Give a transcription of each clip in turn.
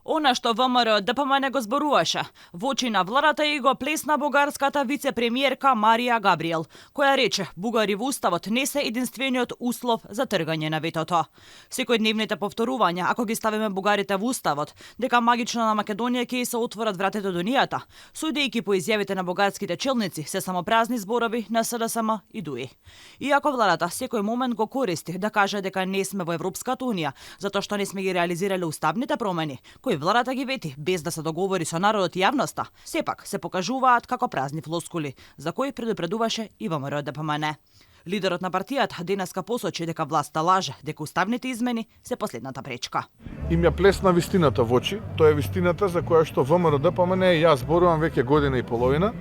Она што ВМРО ДПМН го зборуваше во очи на владата и го плесна бугарската вице-премиерка Марија Габриел, која рече бугари во уставот не се единствениот услов за тргање на ветото. Секојдневните повторувања, ако ги ставиме бугарите во уставот, дека магично на Македонија ќе се отворат вратите до нијата, судејќи по изјавите на бугарските челници, се само празни зборови на СДСМ и ДУИ. Иако владата секој момент го користи да каже дека не сме во Европската унија, затоа што не сме ги реализирале уставните промени, кои владата ги вети без да се договори со народот и јавноста, сепак се покажуваат како празни флоскули, за кои предупредуваше и ВМРО ДПМН. Лидерот на партијата денеска посочи дека власта лаже, дека уставните измени се последната пречка. Им ја плесна вистината во очи, тоа е вистината за која што ВМРО ДПМН и јас зборувам веќе година и половина.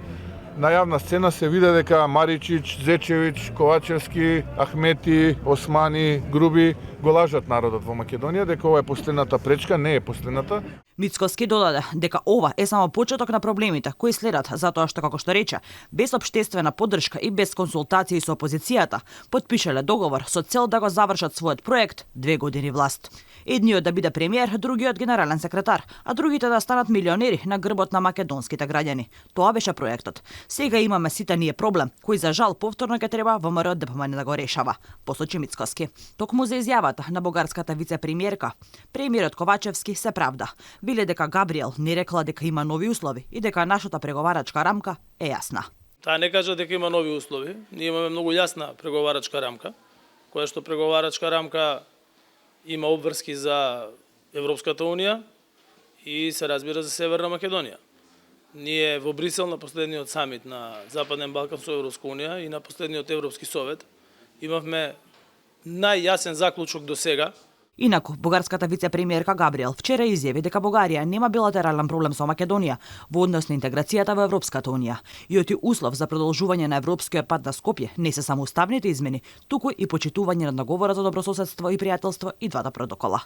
На јавна сцена се виде дека Маричич, Зечевич, Ковачевски, Ахмети, Османи, Груби го лажат народот во Македонија, дека ова е последната пречка, не е последната. Мицкоски додаде дека ова е само почеток на проблемите кои следат, затоа што, како што рече, без општествена поддршка и без консултации со опозицијата, потпишале договор со цел да го завршат својот проект 2 години власт. Едниот да биде премиер, другиот генерален секретар, а другите да станат милионери на грбот на македонските граѓани. Тоа беше проектот. Сега имаме сите ние проблем, кој за жал повторно ќе треба ВМРО ДПМН да го решава, посочи Мицкоски. Токму за изјавата на бугарската вице-премиерка, премиерот Ковачевски се правда. Биле дека Габриел не рекла дека има нови услови и дека нашата преговарачка рамка е јасна. Таа не кажа дека има нови услови. Ние имаме многу јасна преговарачка рамка, која што преговарачка рамка има обврски за Европската унија и се разбира за Северна Македонија. Ние во Брисел на последниот самит на Западен Балкан со Европска унија и на последниот Европски совет имавме најјасен заклучок до сега. Инаку, бугарската вице-премиерка Габриел вчера изјави дека Бугарија нема билатерален проблем со Македонија во однос на интеграцијата во Европската унија. И оти услов за продолжување на европскиот пат на Скопје не се само уставните измени, туку и почитување на договорот за добрососедство и пријателство и двата протокола.